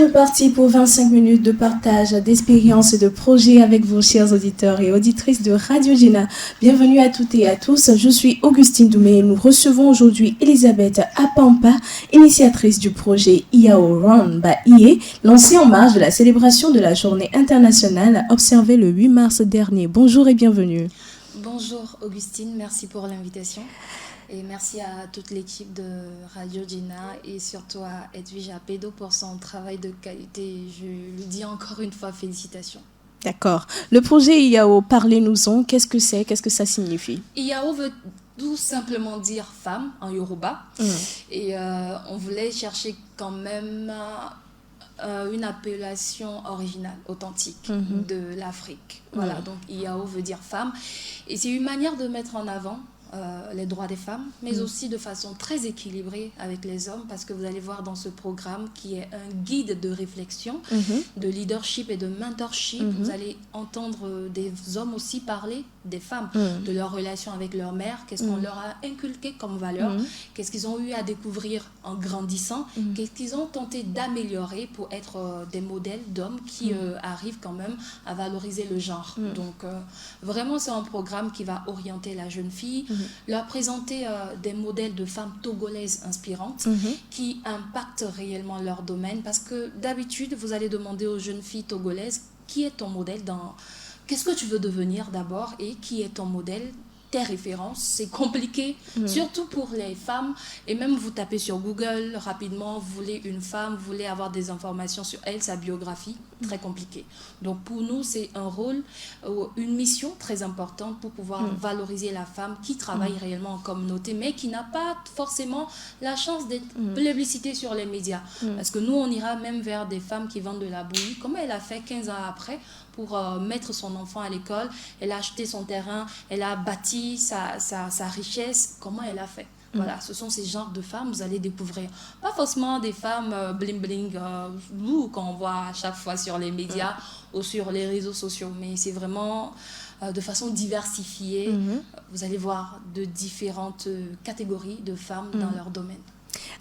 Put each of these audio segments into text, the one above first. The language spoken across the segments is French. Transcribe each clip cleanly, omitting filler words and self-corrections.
reparti pour 25 minutes de partage d'expériences et de projets avec vos chers auditeurs et auditrices de Radio Gina. Bienvenue à toutes et à tous. Je suis Augustine Doumé et nous recevons aujourd'hui Elisabeth Apampa, initiatrice du projet IAO Run by IE, lancé en marge de la célébration de la journée internationale observée le 8 mars dernier. Bonjour et bienvenue. Bonjour Augustine, merci pour l'invitation. Et merci à toute l'équipe de Radio Gina et surtout à Edwige Apedo pour son travail de qualité. Je lui dis encore une fois félicitations. D'accord. Le projet IAO, parlez-nous-en. Qu'est-ce que c'est? Qu'est-ce que ça signifie? IAO veut tout simplement dire femme en Yoruba. Et on voulait chercher quand même une appellation originale, authentique de l'Afrique. Voilà, donc IAO veut dire femme. Et c'est une manière de mettre en avant les droits des femmes, mais aussi de façon très équilibrée avec les hommes, parce que vous allez voir dans ce programme qui est un guide de réflexion, de leadership et de mentorship, vous allez entendre des hommes aussi parler des femmes, de leur relation avec leur mère, qu'est-ce qu'on leur a inculqué comme valeur, qu'est-ce qu'ils ont eu à découvrir en grandissant, qu'est-ce qu'ils ont tenté d'améliorer pour être des modèles d'hommes qui arrivent quand même à valoriser le genre. Donc vraiment c'est un programme qui va orienter la jeune fille, leur présenter des modèles de femmes togolaises inspirantes qui impactent réellement leur domaine, parce que d'habitude vous allez demander aux jeunes filles togolaises qui est ton modèle dans... Qu'est-ce que tu veux devenir d'abord et qui est ton modèle, tes références? C'est compliqué, surtout pour les femmes. Et même vous tapez sur Google rapidement, vous voulez une femme, vous voulez avoir des informations sur elle, sa biographie, très compliqué. Donc pour nous, c'est un rôle, une mission très importante pour pouvoir valoriser la femme qui travaille réellement en communauté, mais qui n'a pas forcément la chance d'être plébiscitée sur les médias. Parce que nous, on ira même vers des femmes qui vendent de la bouillie, comme elle a fait 15 ans après, pour mettre son enfant à l'école. Elle a acheté son terrain, elle a bâti sa richesse. Comment elle a fait? Voilà, ce sont ces genres de femmes, vous allez découvrir. Pas forcément des femmes bling-bling, qu'on voit à chaque fois sur les médias ou sur les réseaux sociaux, mais c'est vraiment de façon diversifiée. Vous allez voir de différentes catégories de femmes dans leur domaine.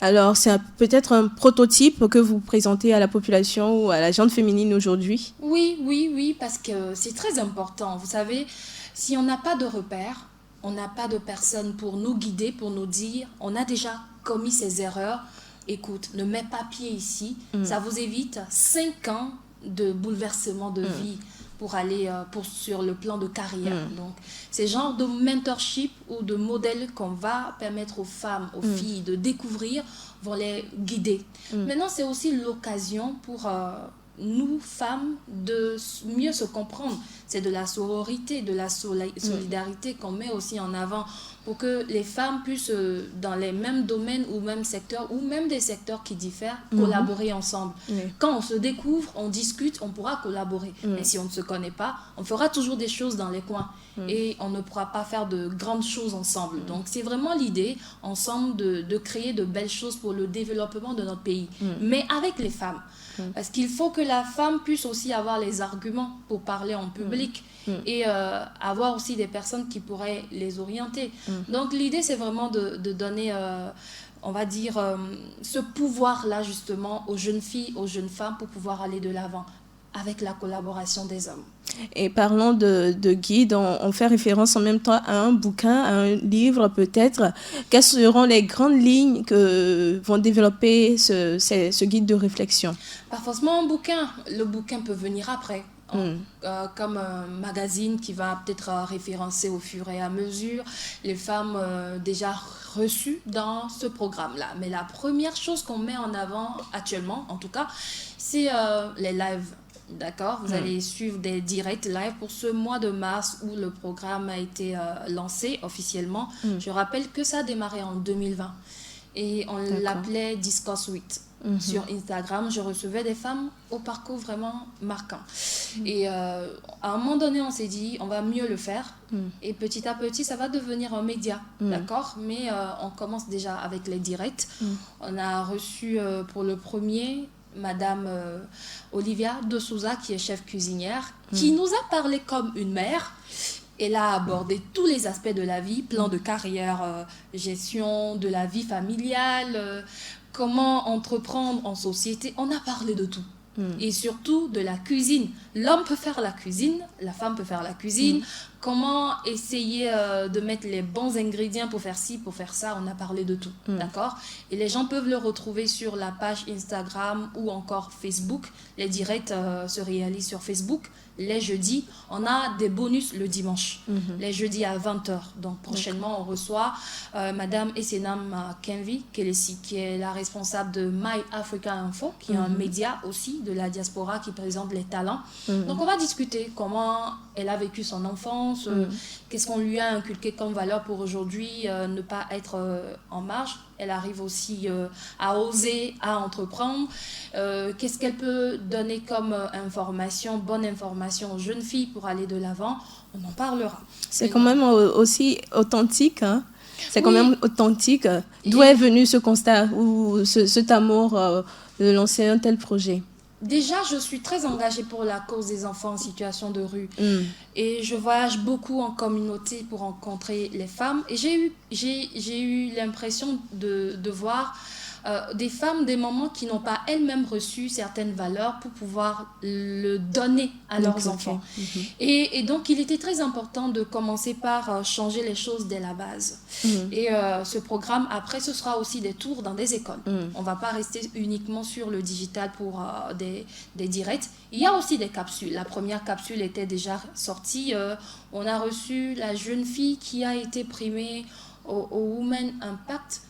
Alors, c'est peut-être un prototype que vous présentez à la population ou à la gente féminine aujourd'hui? Oui, parce que c'est très important. Vous savez, si on n'a pas de repères, on n'a pas de personnes pour nous guider, pour nous dire, on a déjà commis ces erreurs, écoute, ne mets pas pied ici, ça vous évite 5 ans de bouleversement de vie pour aller sur le plan de carrière. Donc, ces genres de mentorship ou de modèles qu'on va permettre aux femmes, aux filles de découvrir, vont les guider. Maintenant, c'est aussi l'occasion pour nous, femmes, de mieux se comprendre. C'est de la sororité, de la solidarité qu'on met aussi en avant pour que les femmes puissent, dans les mêmes domaines ou mêmes secteurs, ou même des secteurs qui diffèrent, collaborer ensemble. Quand on se découvre, on discute, on pourra collaborer. Mais si on ne se connaît pas, on fera toujours des choses dans les coins. Et on ne pourra pas faire de grandes choses ensemble. Donc c'est vraiment l'idée, ensemble, de créer de belles choses pour le développement de notre pays. Mais avec les femmes. Parce qu'il faut que la femme puisse aussi avoir les arguments pour parler en public et avoir aussi des personnes qui pourraient les orienter. Donc l'idée, c'est vraiment de donner, on va dire, ce pouvoir-là justement aux jeunes filles, aux jeunes femmes pour pouvoir aller de l'avant avec la collaboration des hommes. Et parlant de guide, on fait référence en même temps à un bouquin, à un livre peut-être. Quelles seront les grandes lignes que vont développer ce guide de réflexion? Pas forcément un bouquin. Le bouquin peut venir après. Comme un magazine qui va peut-être référencer au fur et à mesure les femmes déjà reçues dans ce programme-là. Mais la première chose qu'on met en avant actuellement, en tout cas, c'est les lives. D'accord, vous allez suivre des directs live pour ce mois de mars où le programme a été lancé officiellement. Je rappelle que ça a démarré en 2020 et on l'appelait Discourse 8. Sur Instagram, je recevais des femmes au parcours vraiment marquant. Et à un moment donné, on s'est dit, on va mieux le faire. Et petit à petit, ça va devenir un média, d'accord? Mais on commence déjà avec les directs. On a reçu pour le premier Madame Olivia de Souza, qui est chef cuisinière, qui nous a parlé comme une mère. Elle a abordé tous les aspects de la vie, plan de carrière, gestion de la vie familiale, comment entreprendre en société. On a parlé de tout. et surtout de la cuisine. L'homme peut faire la cuisine, la femme peut faire la cuisine. Comment essayer de mettre les bons ingrédients pour faire ci, pour faire ça, on a parlé de tout, d'accord? Et les gens peuvent le retrouver sur la page Instagram ou encore Facebook. Les directs se réalisent sur Facebook les jeudis. On a des bonus le dimanche, les jeudis à 20h. Donc prochainement, on reçoit Madame Essenam Kenvi, qui est la responsable de My Africa Info, qui est un média aussi de la diaspora qui présente les talents. Donc on va discuter comment elle a vécu son enfance, qu'est-ce qu'on lui a inculqué comme valeur pour aujourd'hui ne pas être en marge. Elle arrive aussi à oser, à entreprendre. Qu'est-ce qu'elle peut donner comme information, bonne information aux jeunes filles pour aller de l'avant? On en parlera. C'est quand même aussi authentique, hein? C'est quand même authentique. D'où est venu ce constat ou cet amour de lancer un tel projet? Déjà, je suis très engagée pour la cause des enfants en situation de rue. Et je voyage beaucoup en communauté pour rencontrer les femmes. Et j'ai eu l'impression de voir des femmes, des mamans qui n'ont pas elles-mêmes reçu certaines valeurs pour pouvoir le donner à leurs enfants. Et donc, il était très important de commencer par changer les choses dès la base. Et ce programme, après, ce sera aussi des tours dans des écoles. On ne va pas rester uniquement sur le digital pour des directs. Il y a aussi des capsules. La première capsule était déjà sortie. On a reçu la jeune fille qui a été primée au Women Impact,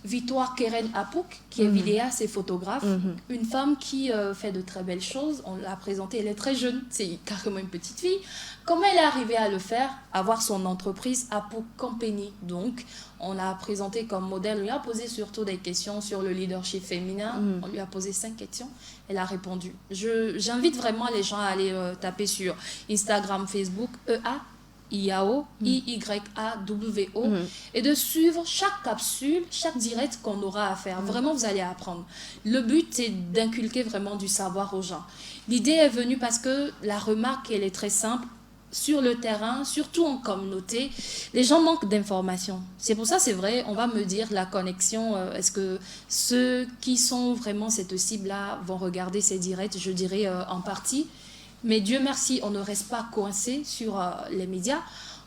Victoire Keren Apouk, qui est vidéaste et photographe, une femme qui fait de très belles choses. On l'a présentée, elle est très jeune, c'est carrément une petite fille. Comment elle est arrivée à le faire? Avoir son entreprise Apouk Company. Donc, on l'a présentée comme modèle. On lui a posé surtout des questions sur le leadership féminin. On lui a posé 5 questions. Elle a répondu. J'invite vraiment les gens à aller taper sur Instagram, Facebook, IAO, IYAWO, et de suivre chaque capsule, chaque direct qu'on aura à faire. Vraiment, vous allez apprendre. Le but, c'est d'inculquer vraiment du savoir aux gens. L'idée est venue parce que la remarque, elle est très simple. Sur le terrain, surtout en communauté, les gens manquent d'informations. C'est pour ça, c'est vrai, on va me dire la connexion. Est-ce que ceux qui sont vraiment cette cible-là vont regarder ces directs? Je dirais en partie. Mais Dieu merci, on ne reste pas coincé sur les médias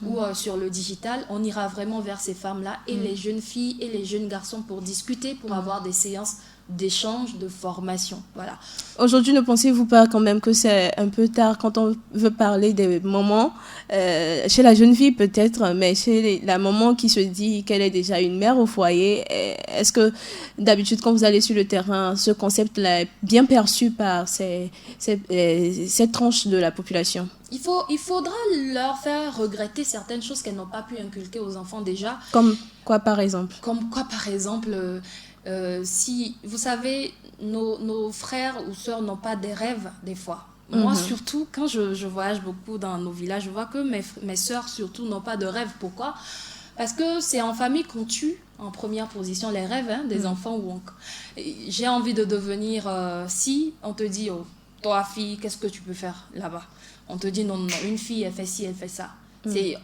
ou sur le digital. On ira vraiment vers ces femmes-là et les jeunes filles et les jeunes garçons pour discuter, pour avoir des séances d'échange, de formation. Voilà. Aujourd'hui, ne pensez-vous pas quand même que c'est un peu tard quand on veut parler des mamans, chez la jeune fille peut-être, mais chez la maman qui se dit qu'elle est déjà une mère au foyer? Est-ce que d'habitude, quand vous allez sur le terrain, ce concept-là est bien perçu par cette tranche de la population? Il faudra leur faire regretter certaines choses qu'elles n'ont pas pu inculquer aux enfants déjà. Comme quoi, par exemple? Si, vous savez, nos frères ou sœurs n'ont pas des rêves, des fois. Moi, surtout, quand je voyage beaucoup dans nos villages, je vois que mes sœurs, surtout, n'ont pas de rêve. Pourquoi? Parce que c'est en famille qu'on tue, en première position, les rêves des enfants. J'ai envie de devenir... si on te dit, oh, toi, fille, qu'est-ce que tu peux faire là-bas? On te dit, non, une fille, elle fait ci, elle fait ça. C'est...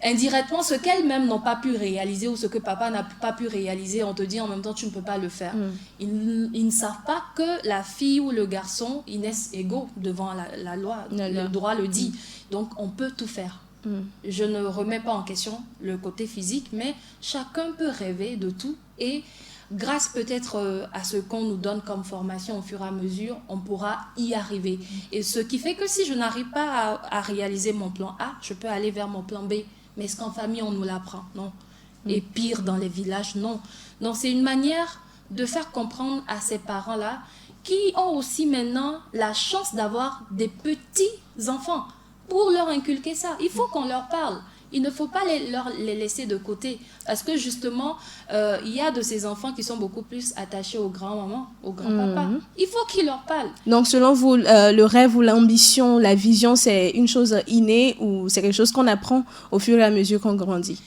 Indirectement, ce qu'elles-mêmes n'ont pas pu réaliser ou ce que papa n'a pas pu réaliser, on te dit en même temps tu ne peux pas le faire. Ils ne savent pas que la fille ou le garçon, ils naissent égaux devant la loi. Le droit le dit. Donc on peut tout faire. Je ne remets pas en question le côté physique, mais chacun peut rêver de tout. Et grâce peut-être à ce qu'on nous donne comme formation au fur et à mesure, on pourra y arriver. Et ce qui fait que si je n'arrive pas à réaliser mon plan A, je peux aller vers mon plan B. Mais est-ce qu'en famille, on nous l'apprend? Non. Et pire, dans les villages, non. Donc, c'est une manière de faire comprendre à ces parents-là qui ont aussi maintenant la chance d'avoir des petits-enfants pour leur inculquer ça. Il faut qu'on leur parle. Il ne faut pas les laisser de côté. Parce que justement, il y a de ces enfants qui sont beaucoup plus attachés aux grands-mamans, aux grands-papas. Il faut qu'ils leur parlent. Donc, selon vous, le rêve ou l'ambition, la vision, c'est une chose innée ou c'est quelque chose qu'on apprend au fur et à mesure qu'on grandit?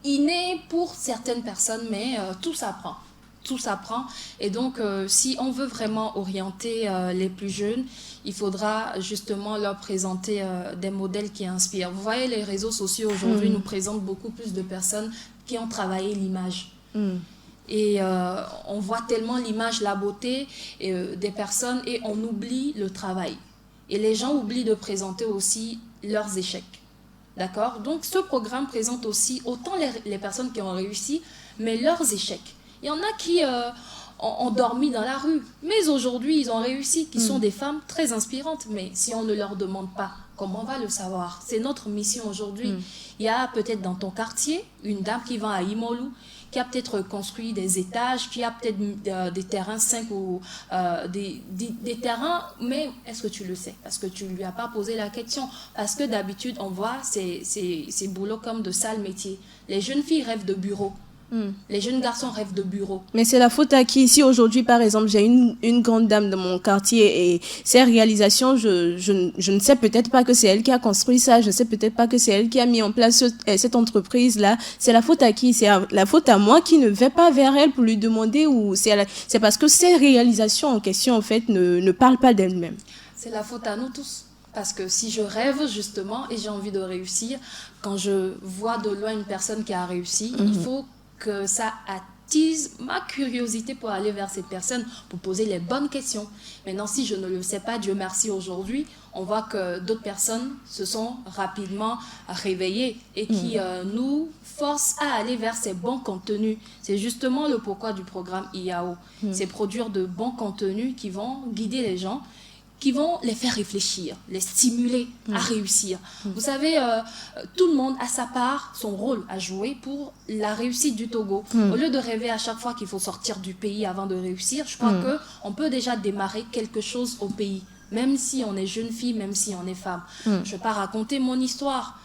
Inné pour certaines personnes, mais tout s'apprend. Tout s'apprend. Et donc, si on veut vraiment orienter les plus jeunes, il faudra justement leur présenter des modèles qui inspirent. Vous voyez, les réseaux sociaux aujourd'hui nous présentent beaucoup plus de personnes qui ont travaillé l'image. Et on voit tellement l'image, la beauté des personnes et on oublie le travail. Et les gens oublient de présenter aussi leurs échecs. D'accord? Donc ce programme présente aussi autant les personnes qui ont réussi, mais leurs échecs. Il y en a qui ont dormi dans la rue, mais aujourd'hui ils ont réussi, qui sont des femmes très inspirantes. Mais si on ne leur demande pas, comment on va le savoir? C'est notre mission aujourd'hui. Il y a peut-être dans ton quartier une dame qui va à Imolou, qui a peut-être construit des étages, qui a peut-être des terrains 5 ou des terrains, mais est-ce que tu le sais? Parce que tu ne lui as pas posé la question. Parce que d'habitude, on voit ces boulots comme de sales métiers. Les jeunes filles rêvent de bureau. Les jeunes garçons rêvent de bureau. Mais c'est la faute à qui? Ici, aujourd'hui, par exemple, j'ai une grande dame de mon quartier et ses réalisations, je ne sais peut-être pas que c'est elle qui a construit ça, je ne sais peut-être pas que c'est elle qui a mis en place cette entreprise-là. C'est la faute à qui? C'est la faute à moi qui ne vais pas vers elle pour lui demander, ou c'est parce que ces réalisations en question, en fait, ne parlent pas d'elle-même? C'est la faute à nous tous. Parce que si je rêve justement et j'ai envie de réussir, quand je vois de loin une personne qui a réussi, il faut que ça attise ma curiosité pour aller vers cette personne, pour poser les bonnes questions. Maintenant, si je ne le sais pas, Dieu merci, aujourd'hui, on voit que d'autres personnes se sont rapidement réveillées et qui nous forcent à aller vers ces bons contenus. C'est justement le pourquoi du programme IAO. C'est produire de bons contenus qui vont guider les gens, qui vont les faire réfléchir, les stimuler à réussir. Vous savez, tout le monde a sa part, son rôle à jouer pour la réussite du Togo. Au lieu de rêver à chaque fois qu'il faut sortir du pays avant de réussir, je crois qu'on peut déjà démarrer quelque chose au pays, même si on est jeune fille, même si on est femme. Je ne vais pas raconter mon histoire.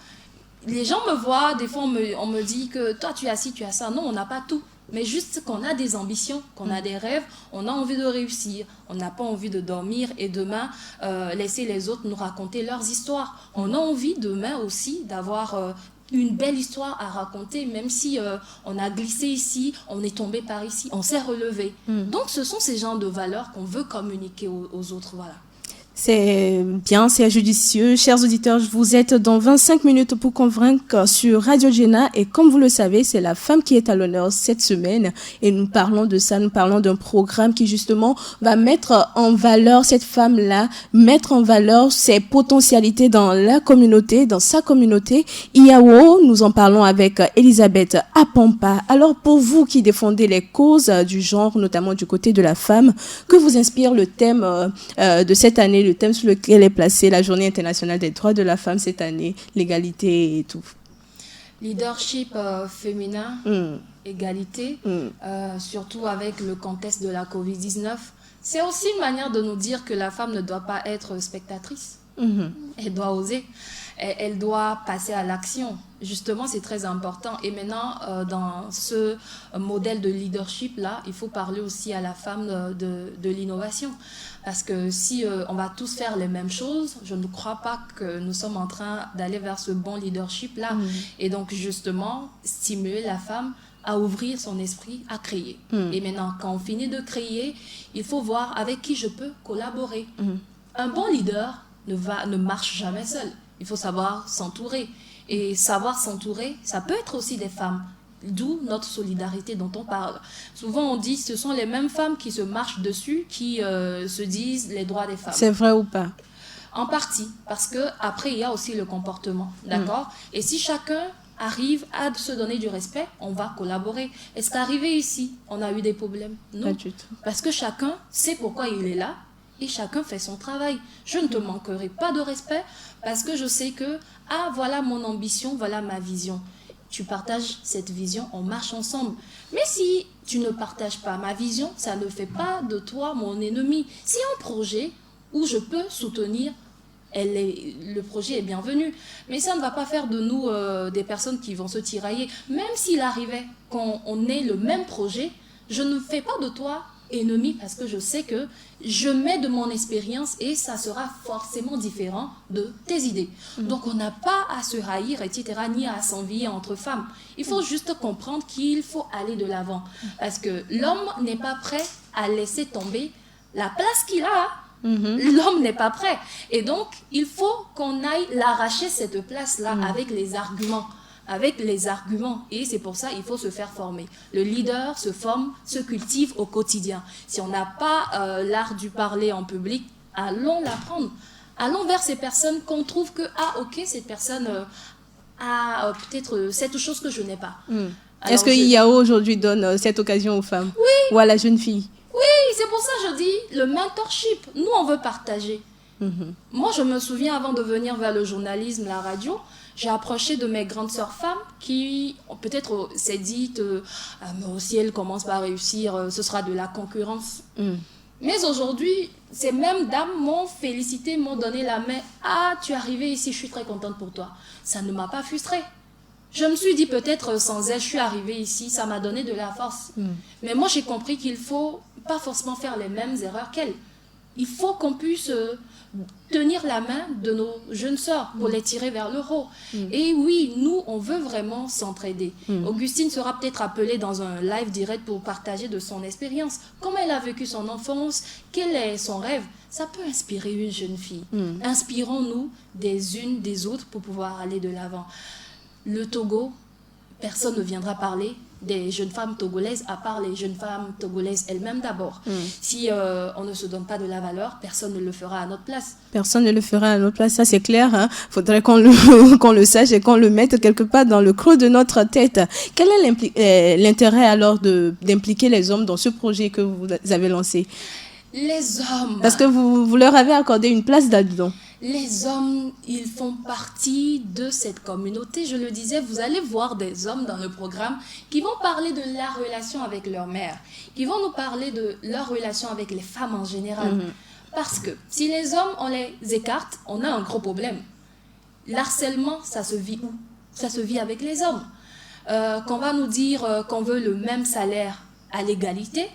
Les gens me voient, des fois on me dit que toi tu as ci, tu as ça. Non, on n'a pas tout. Mais juste qu'on a des ambitions, qu'on a des rêves, on a envie de réussir. On n'a pas envie de dormir et demain laisser les autres nous raconter leurs histoires. On a envie demain aussi d'avoir une belle histoire à raconter, même si on a glissé ici, on est tombé par ici, on s'est relevé. Donc ce sont ces genres de valeurs qu'on veut communiquer aux autres. Voilà. C'est bien, c'est judicieux. Chers auditeurs, vous êtes dans 25 minutes pour convaincre sur Radio Jena. Et comme vous le savez, c'est la femme qui est à l'honneur cette semaine. Et nous parlons de ça, nous parlons d'un programme qui justement va mettre en valeur cette femme-là, mettre en valeur ses potentialités dans la communauté, dans sa communauté. IAO, nous en parlons avec Elisabeth Apampa. Alors pour vous qui défendez les causes du genre, notamment du côté de la femme, que vous inspire le thème de cette année, le thème sur lequel est placée la Journée internationale des droits de la femme cette année, l'égalité et tout? Leadership féminin, égalité, surtout avec le contexte de la Covid-19. C'est aussi une manière de nous dire que la femme ne doit pas être spectatrice. Elle doit oser. Elle doit passer à l'action. Justement, c'est très important. Et maintenant, dans ce modèle de leadership-là, il faut parler aussi à la femme de l'innovation. Parce que si on va tous faire les mêmes choses, je ne crois pas que nous sommes en train d'aller vers ce bon leadership-là. Et donc, justement, stimuler la femme à ouvrir son esprit, à créer. Et maintenant, quand on finit de créer, il faut voir avec qui je peux collaborer. Un bon leader ne marche jamais seul. Il faut savoir s'entourer. Et savoir s'entourer, ça peut être aussi des femmes. D'où notre solidarité dont on parle. Souvent, on dit que ce sont les mêmes femmes qui se marchent dessus, qui se disent les droits des femmes. C'est vrai ou pas? En partie, parce qu'après, il y a aussi le comportement. D'accord? Et si chacun arrive à se donner du respect, on va collaborer. Est-ce qu'arrivé ici, on a eu des problèmes? Non. Pas du tout. Parce que chacun sait pourquoi il est là. Et chacun fait son travail. Je ne te manquerai pas de respect parce que je sais que, voilà mon ambition, voilà ma vision. Tu partages cette vision, on marche ensemble. Mais si tu ne partages pas ma vision, ça ne fait pas de toi mon ennemi. Si un projet où je peux soutenir, le projet est bienvenu. Mais ça ne va pas faire de nous des personnes qui vont se tirailler. Même s'il arrivait qu'on ait le même projet, je ne fais pas de toi ennemi parce que je sais que je mets de mon expérience et ça sera forcément différent de tes idées. Donc on n'a pas à se haïr, etc., ni à s'envier entre femmes. Il faut juste comprendre qu'il faut aller de l'avant parce que l'homme n'est pas prêt à laisser tomber la place qu'il a. L'homme n'est pas prêt. Et donc, il faut qu'on aille l'arracher cette place-là avec les arguments. avec les arguments. Et c'est pour ça qu'il faut se faire former. Le leader se forme, se cultive au quotidien. Si on n'a pas l'art du parler en public, allons l'apprendre. Allons vers ces personnes qu'on trouve que, cette personne a peut-être cette chose que je n'ai pas. Est-ce que IAO aujourd'hui donne cette occasion aux femmes? Oui. Ou à la jeune fille? Oui, c'est pour ça que je dis le mentorship. Nous, on veut partager. Moi, je me souviens, avant de venir vers le journalisme, la radio, j'ai approché de mes grandes sœurs femmes qui, peut-être, s'est dit, mais si elles commencent par réussir, ce sera de la concurrence. Mais aujourd'hui, ces mêmes dames m'ont félicité, m'ont donné la main. Ah, tu es arrivée ici, je suis très contente pour toi. Ça ne m'a pas frustrée. Je me suis dit, peut-être sans elle, je suis arrivée ici, ça m'a donné de la force. Mais moi, j'ai compris qu'il ne faut pas forcément faire les mêmes erreurs qu'elles. Il faut qu'on puisse tenir la main de nos jeunes sœurs pour les tirer vers le haut. Et oui, nous, on veut vraiment s'entraider. Augustine sera peut-être appelée dans un live direct pour partager de son expérience. Comment elle a vécu son enfance, quel est son rêve. Ça peut inspirer une jeune fille. Inspirons-nous des unes des autres pour pouvoir aller de l'avant. Le Togo, personne ne viendra parler des jeunes femmes togolaises, à part les jeunes femmes togolaises elles-mêmes d'abord. Si on ne se donne pas de la valeur, personne ne le fera à notre place. Personne ne le fera à notre place, ça c'est clair. Faudrait qu'on le sache et qu'on le mette quelque part dans le creux de notre tête. Quel est l'intérêt alors d'impliquer les hommes dans ce projet que vous avez lancé? Les hommes... Parce que vous leur avez accordé une place là-dedans. Les hommes, ils font partie de cette communauté. Je le disais, vous allez voir des hommes dans le programme qui vont parler de la relation avec leur mère, qui vont nous parler de leur relation avec les femmes en général. Parce que si les hommes, on les écarte, on a un gros problème. L'harcèlement, ça se vit où? Ça se vit avec les hommes. Qu'on va nous dire qu'on veut le même salaire à l'égalité,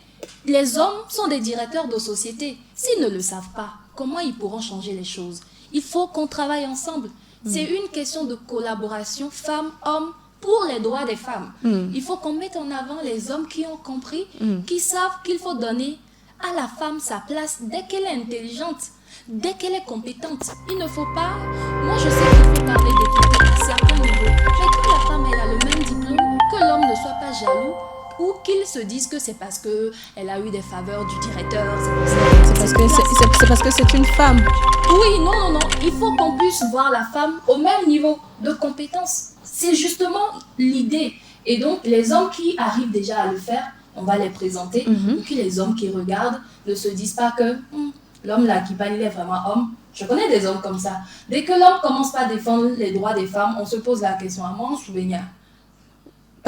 les hommes sont des directeurs de société. S'ils ne le savent pas, comment ils pourront changer les choses? Il faut qu'on travaille ensemble. C'est une question de collaboration femmes-hommes pour les droits des femmes. Il faut qu'on mette en avant les hommes qui ont compris, qui savent qu'il faut donner à la femme sa place dès qu'elle est intelligente, dès qu'elle est compétente. Il ne faut pas... Moi, je sais qu'il faut parler d'équité à certains niveaux. Mais que la femme elle a le même diplôme, que l'homme ne soit pas jaloux, ou qu'ils se disent que c'est parce qu'elle a eu des faveurs du directeur, c'est parce que c'est une femme. Oui, non. Il faut qu'on puisse voir la femme au même niveau de compétence. C'est justement l'idée. Et donc, les hommes qui arrivent déjà à le faire, on va les présenter. Pour que les hommes qui regardent ne se disent pas que l'homme là qui parle, il est vraiment homme. Je connais des hommes comme ça. Dès que l'homme commence pas à défendre les droits des femmes, on se pose la question à moi, souvenir.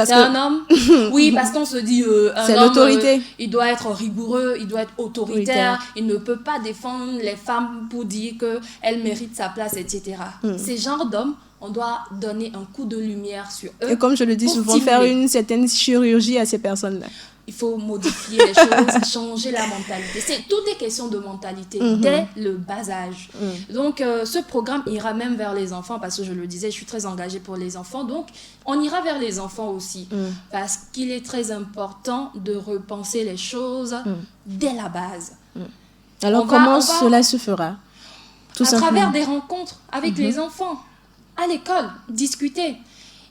C'est un homme. Oui, parce qu'on se dit c'est l'autorité. Il doit être rigoureux, il doit être autoritaire, il ne peut pas défendre les femmes pour dire qu'elles méritent sa place, etc. Ces genres d'hommes, on doit donner un coup de lumière sur eux. Et comme je le dis souvent, faire une certaine chirurgie à ces personnes-là. Il faut modifier les choses, changer la mentalité. Tout est question de mentalité dès le bas âge. Donc, ce programme ira même vers les enfants parce que je le disais, je suis très engagée pour les enfants. Donc, on ira vers les enfants aussi parce qu'il est très important de repenser les choses dès la base. Alors, comment cela se fera? À travers des rencontres avec les enfants, à l'école, discuter.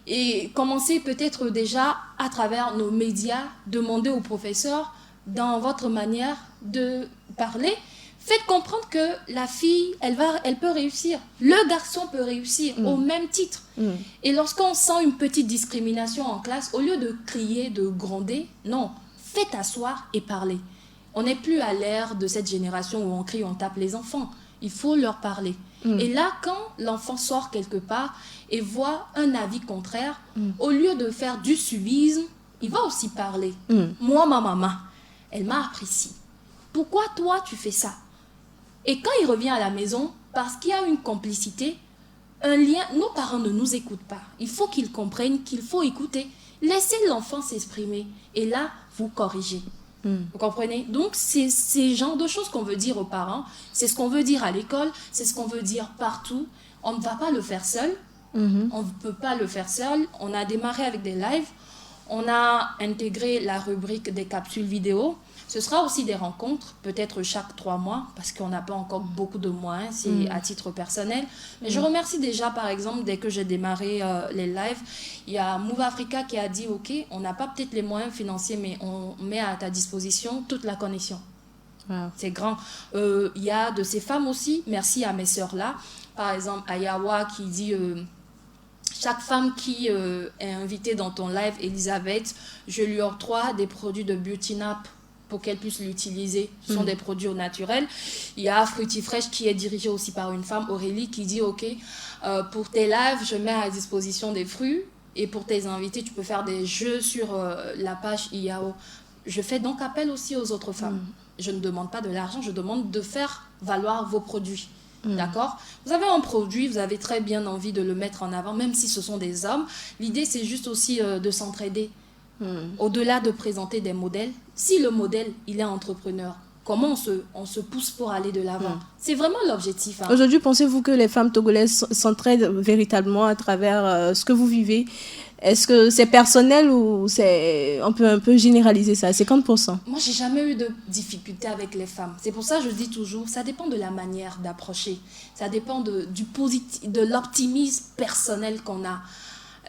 Et commencer peut-être déjà à travers nos médias, demander aux professeurs, dans votre manière de parler, faites comprendre que la fille, elle peut réussir. Le garçon peut réussir au même titre. Et lorsqu'on sent une petite discrimination en classe, au lieu de crier, de gronder, non, faites asseoir et parler. On n'est plus à l'ère de cette génération où on crie, on tape les enfants. Il faut leur parler. Et là, quand l'enfant sort quelque part et voit un avis contraire, au lieu de faire du suivisme, il va aussi parler. Moi, ma maman, elle m'a appris ci. Pourquoi toi, tu fais ça? Et quand il revient à la maison, parce qu'il y a une complicité, un lien, nos parents ne nous écoutent pas. Il faut qu'ils comprennent qu'il faut écouter. Laissez l'enfant s'exprimer. Et là, vous corrigez. Vous comprenez? Donc, c'est ces genres de choses qu'on veut dire aux parents. C'est ce qu'on veut dire à l'école. C'est ce qu'on veut dire partout. On ne va pas le faire seul. On ne peut pas le faire seul. On a démarré avec des lives. On a intégré la rubrique des capsules vidéo Ce sera aussi des rencontres, peut-être chaque 3 mois, parce qu'on n'a pas encore beaucoup de moyens, c'est à titre personnel. Mais je remercie déjà, par exemple, dès que j'ai démarré les lives, il y a Move Africa qui a dit, ok, on n'a pas peut-être les moyens financiers, mais on met à ta disposition toute la connexion. Wow. C'est grand. Il y a de ces femmes aussi, merci à mes sœurs là, par exemple Ayawa qui dit... chaque femme qui est invitée dans ton live, Elisabeth, je lui octroie des produits de Beauty Nap pour qu'elle puisse l'utiliser. Ce sont des produits au naturel. Il y a Fruity Fresh qui est dirigée aussi par une femme, Aurélie, qui dit « Ok, pour tes lives, je mets à disposition des fruits et pour tes invités, tu peux faire des jeux sur la page IAO. » Je fais donc appel aussi aux autres femmes. Je ne demande pas de l'argent, je demande de faire valoir vos produits. D'accord? Vous avez un produit, vous avez très bien envie de le mettre en avant, même si ce sont des hommes. L'idée, c'est juste aussi de s'entraider. Au-delà de présenter des modèles, si le modèle, il est entrepreneur, comment on se pousse pour aller de l'avant? C'est vraiment l'objectif. Hein. Aujourd'hui, pensez-vous que les femmes togolaises s'entraident véritablement à travers ce que vous vivez? Est-ce que c'est personnel ou on peut un peu généraliser ça, 50%? Moi, j'ai jamais eu de difficulté avec les femmes. C'est pour ça que je dis toujours, ça dépend de la manière d'approcher. Ça dépend de l'optimisme personnel qu'on a.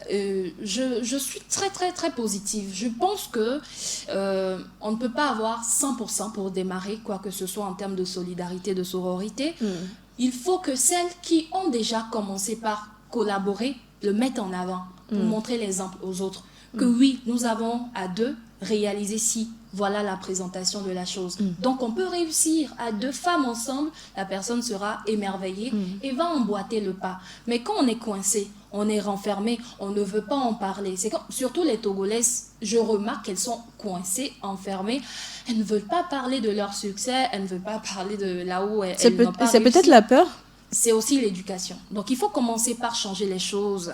Je suis très, très, très positive. Je pense que on ne peut pas avoir 100% pour démarrer quoi que ce soit en termes de solidarité, de sororité. Il faut que celles qui ont déjà commencé par collaborer le mettent en avant pour montrer l'exemple aux autres. Que oui, nous avons à deux réalisé si. Voilà la présentation de la chose. Donc, on peut réussir à 2 femmes ensemble. La personne sera émerveillée et va emboîter le pas. Mais quand on est coincé, on est renfermé, on ne veut pas en parler. C'est comme, surtout les Togolaises, je remarque qu'elles sont coincées, enfermées. Elles ne veulent pas parler de leur succès. Elles ne veulent pas parler de là où elles n'ont pas réussi. C'est peut-être la peur. C'est aussi l'éducation. Donc, il faut commencer par changer les choses.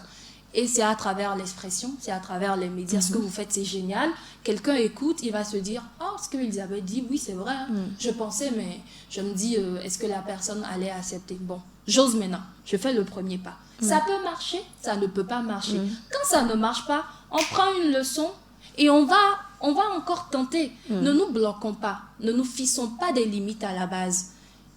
Et c'est à travers l'expression, c'est à travers les médias. Ce que vous faites, c'est génial. Quelqu'un écoute, il va se dire « Oh, ce qu'Elisabeth dit, oui, c'est vrai. Je pensais, mais je me dis, est-ce que la personne allait accepter » Bon, j'ose maintenant. Je fais le premier pas. Ça peut marcher, ça ne peut pas marcher. Quand ça ne marche pas, on prend une leçon et on va encore tenter. Ne nous bloquons pas. Ne nous fixons pas des limites à la base.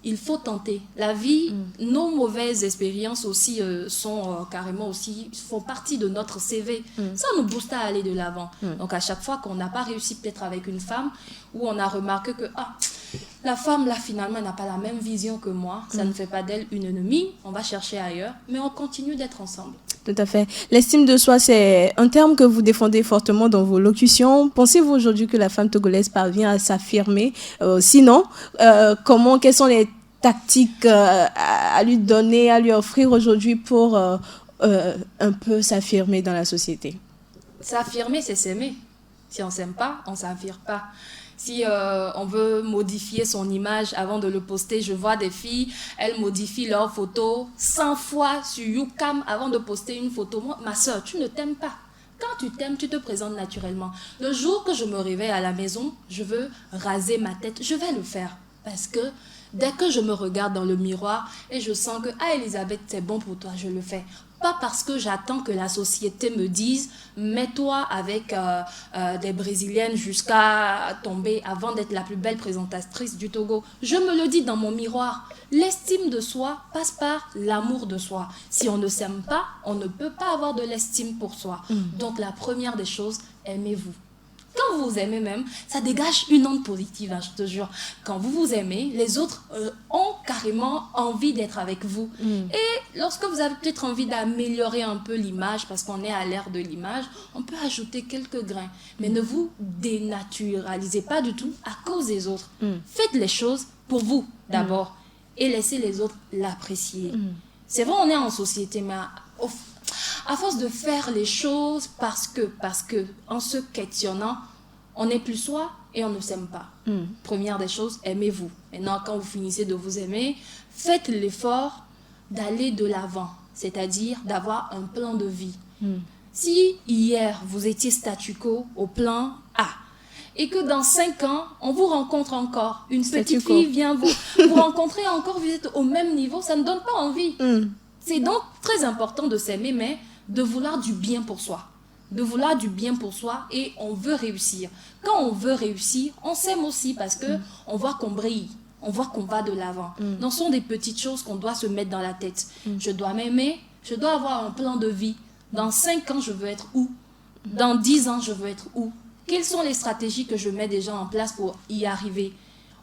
Il faut tenter. La vie, nos mauvaises expériences aussi sont carrément aussi, font partie de notre CV. Ça nous booste à aller de l'avant. Donc à chaque fois qu'on n'a pas réussi peut-être avec une femme, où on a remarqué que la femme là finalement n'a pas la même vision que moi, ça ne fait pas d'elle une ennemie, on va chercher ailleurs, mais on continue d'être ensemble. Tout à fait. L'estime de soi, c'est un terme que vous défendez fortement dans vos locutions. Pensez-vous aujourd'hui que la femme togolaise parvient à s'affirmer? Sinon, quelles sont les tactiques à lui donner, à lui offrir aujourd'hui pour un peu s'affirmer dans la société? S'affirmer, c'est s'aimer. Si on ne s'aime pas, on ne s'affirme pas. Si on veut modifier son image avant de le poster, je vois des filles, elles modifient leurs photos 100 fois sur YouCam avant de poster une photo. Moi, ma soeur, tu ne t'aimes pas. Quand tu t'aimes, tu te présentes naturellement. Le jour que je me réveille à la maison, je veux raser ma tête, je vais le faire. Parce que dès que je me regarde dans le miroir et je sens que « Ah, Elisabeth, c'est bon pour toi », je le fais. Pas parce que j'attends que la société me dise « Mets-toi avec des Brésiliennes jusqu'à tomber avant d'être la plus belle présentatrice du Togo ». Je me le dis dans mon miroir. L'estime de soi passe par l'amour de soi. Si on ne s'aime pas, on ne peut pas avoir de l'estime pour soi. Donc la première des choses, aimez-vous. Quand vous vous aimez même, ça dégage une onde positive, hein, je te jure. Quand vous vous aimez, les autres ont carrément envie d'être avec vous. Et lorsque vous avez peut-être envie d'améliorer un peu l'image, parce qu'on est à l'ère de l'image, on peut ajouter quelques grains. Mais ne vous dénaturalisez pas du tout à cause des autres. Faites les choses pour vous d'abord et laissez les autres l'apprécier. C'est vrai, on est en société, mais à force de faire les choses parce que en se questionnant, on n'est plus soi et on ne s'aime pas. Première des choses, aimez-vous. Maintenant, quand vous finissez de vous aimer, faites l'effort d'aller de l'avant, c'est-à-dire d'avoir un plan de vie. Si hier, vous étiez statu quo au plan A, et que dans 5 ans, on vous rencontre encore, une petite fille vient vous rencontrer encore, vous êtes au même niveau, ça ne donne pas envie. C'est donc très important de s'aimer, mais de vouloir du bien pour soi. de vouloir du bien pour soi et on veut réussir. Quand on veut réussir, on s'aime aussi parce que on voit qu'on brille. On voit qu'on va de l'avant. Donc, ce sont des petites choses qu'on doit se mettre dans la tête. Je dois m'aimer, je dois avoir un plan de vie. Dans 5 ans, je veux être où? Dans 10 ans, je veux être où? Quelles sont les stratégies que je mets déjà en place pour y arriver?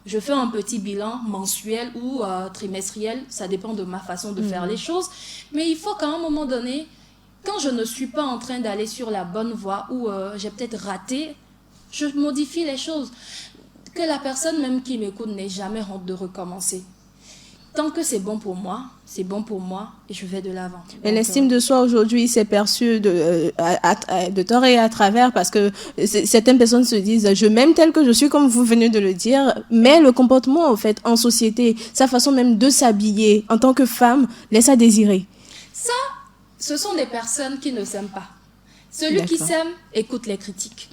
Je fais un petit bilan mensuel ou trimestriel, ça dépend de ma façon de faire les choses. Mais il faut qu'à un moment donné, quand je ne suis pas en train d'aller sur la bonne voie ou j'ai peut-être raté, je modifie les choses. Que la personne même qui m'écoute n'ait jamais honte de recommencer. Tant que c'est bon pour moi et je vais de l'avant. Et l'estime de soi aujourd'hui, c'est perçu de tort et à travers parce que certaines personnes se disent je m'aime tel que je suis comme vous venez de le dire, mais le comportement en fait en société, sa façon même de s'habiller en tant que femme laisse à désirer. Ça, ce sont des personnes qui ne s'aiment pas. Celui qui s'aime écoute les critiques.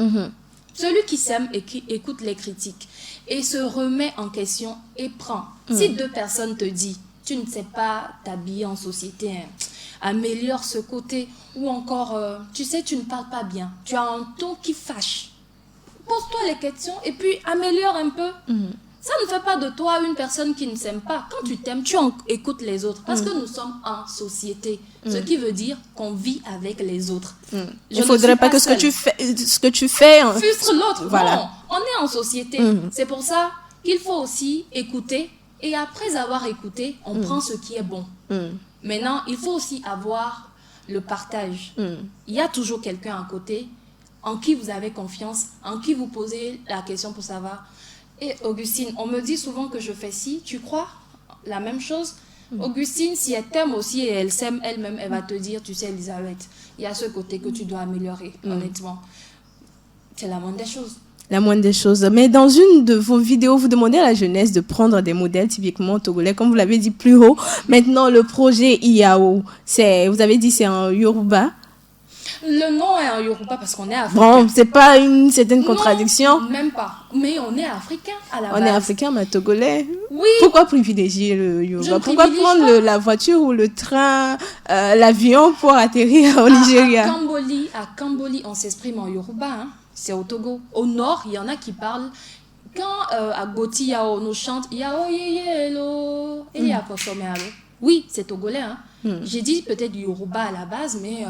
Celui qui s'aime et qui écoute les critiques et se remet en question et prend. Si 2 personnes te disent, tu ne sais pas t'habiller en société, hein, améliore ce côté, ou encore, tu sais, tu ne parles pas bien, tu as un ton qui fâche. Pose-toi les questions et puis améliore un peu. Ça ne fait pas de toi une personne qui ne s'aime pas. Quand tu t'aimes, tu écoutes les autres. Parce que nous sommes en société. Ce qui veut dire qu'on vit avec les autres. Il ne faudrait pas que ce que tu fais... frustre l'autre. Voilà. Non, on est en société. C'est pour ça qu'il faut aussi écouter. Et après avoir écouté, on prend ce qui est bon. Maintenant, il faut aussi avoir le partage. Il y a toujours quelqu'un à côté en qui vous avez confiance, en qui vous posez la question pour savoir... Et Augustine, on me dit souvent que je fais ci, tu crois la même chose? Augustine, si elle t'aime aussi et elle s'aime elle-même, elle va te dire, tu sais Elisabeth, il y a ce côté que tu dois améliorer, honnêtement. C'est la moindre des choses. La moindre des choses. Mais dans une de vos vidéos, vous demandez à la jeunesse de prendre des modèles typiquement togolais, comme vous l'avez dit plus haut. Maintenant, le projet IAO, vous avez dit c'est en Yoruba. Le nom est en Yoruba parce qu'on est africain. Bon, c'est pas une certaine contradiction. Non, même pas. Mais on est africain à la base. On est africain, mais togolais. Oui. Pourquoi privilégier le Yoruba? Pourquoi prendre la voiture ou le train, l'avion pour atterrir au Nigeria? À Kamboli, on s'exprime en Yoruba. Hein. C'est au Togo. Au nord, il y en a qui parlent. Quand à Goti Yao, on nous chante Yao yeyelo, et y a oui, c'est togolais. Hein. J'ai dit peut-être Yoruba à la base, mais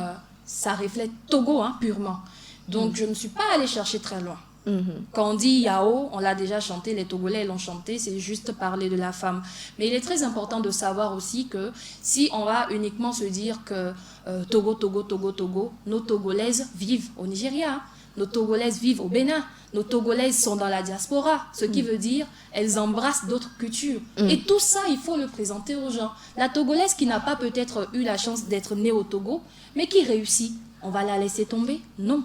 ça reflète Togo hein, purement. Donc je ne suis pas allée chercher très loin. Quand on dit Yao, on l'a déjà chanté, les Togolais l'ont chanté, c'est juste parler de la femme. Mais il est très important de savoir aussi que si on va uniquement se dire que Togo, nos Togolaises vivent au Nigeria, hein. Nos Togolaises vivent au Bénin, nos Togolaises sont dans la diaspora, ce qui veut dire elles embrassent d'autres cultures. Et tout ça, il faut le présenter aux gens. La Togolaise qui n'a pas peut-être eu la chance d'être née au Togo, mais qui réussit, on va la laisser tomber? Non.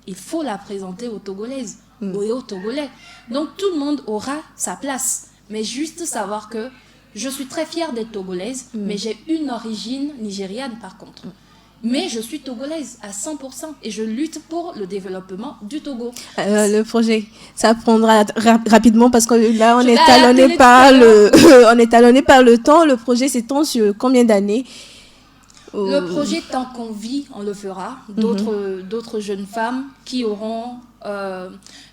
Il faut la présenter aux Togolaises et aux Togolais. Donc tout le monde aura sa place. Mais juste savoir que je suis très fière d'être Togolaise, mais j'ai une origine nigériane par contre. Mais je suis togolaise à 100% et je lutte pour le développement du Togo. Le projet, ça prendra rapidement parce que là, on est talonné par le temps. Le projet s'étend sur combien d'années? Le projet, tant qu'on vit, on le fera. D'autres jeunes femmes qui auront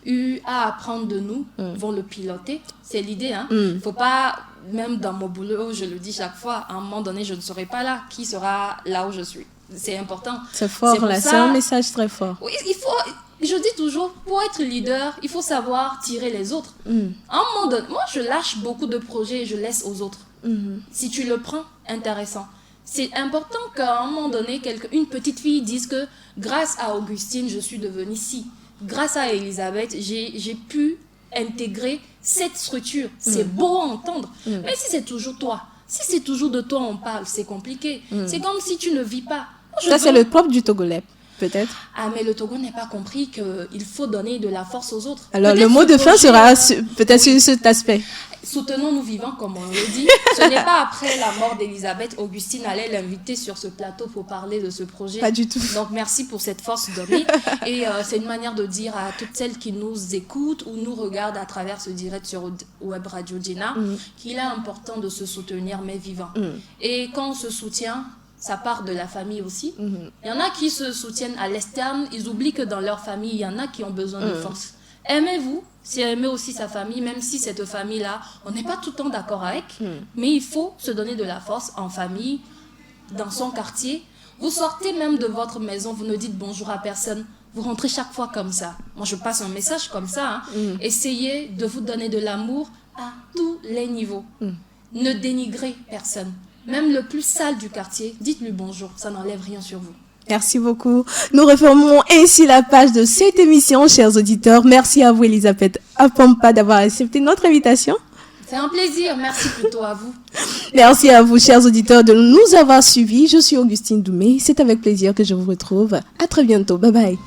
eu à apprendre de nous vont le piloter. C'est l'idée. Hein. Faut pas, même dans mon boulot, je le dis chaque fois, à un moment donné, je ne serai pas là. Qui sera là où je suis? C'est important. C'est fort, là. C'est un message très fort. Oui, je dis toujours, pour être leader, il faut savoir tirer les autres. À un moment donné, moi, je lâche beaucoup de projets et je laisse aux autres. Si tu le prends, intéressant. C'est important qu'à un moment donné, une petite fille dise que grâce à Augustine, je suis devenue ci. Grâce à Elisabeth, j'ai pu intégrer cette structure. C'est beau à entendre. Mais si c'est toujours toi, si c'est toujours de toi on parle, c'est compliqué. C'est comme si tu ne vis pas. Ça, c'est le propre du Togolais, peut-être. Ah, mais le Togo n'a pas compris qu'il faut donner de la force aux autres. Alors, le mot de fin sera peut-être sur cet aspect. Soutenons-nous vivants, comme on le dit. Ce n'est pas après la mort d'Elisabeth, Augustine allait l'inviter sur ce plateau pour parler de ce projet. Pas du tout. Donc, merci pour cette force donnée. Et c'est une manière de dire à toutes celles qui nous écoutent ou nous regardent à travers ce direct sur Web Radio Djena qu'il est important de se soutenir, mais vivant. Et quand on se soutient, ça part de la famille aussi. Il y en a qui se soutiennent à l'externe, ils oublient que dans leur famille, il y en a qui ont besoin de force. Aimez-vous, c'est aimer aussi sa famille, même si cette famille-là, on n'est pas tout le temps d'accord avec, mais il faut se donner de la force en famille, dans son quartier. Vous sortez même de votre maison, vous ne dites bonjour à personne. Vous rentrez chaque fois comme ça. Moi, je passe un message comme ça. Essayez de vous donner de l'amour à tous les niveaux. Ne dénigrez personne. Même le plus sale du quartier, dites-lui bonjour. Ça n'enlève rien sur vous. Merci beaucoup. Nous refermons ainsi la page de cette émission, chers auditeurs. Merci à vous, Elisabeth Apampa, d'avoir accepté notre invitation. C'est un plaisir. Merci plutôt à vous. Merci à vous, chers auditeurs, de nous avoir suivis. Je suis Augustine Doumé. C'est avec plaisir que je vous retrouve. À très bientôt. Bye bye.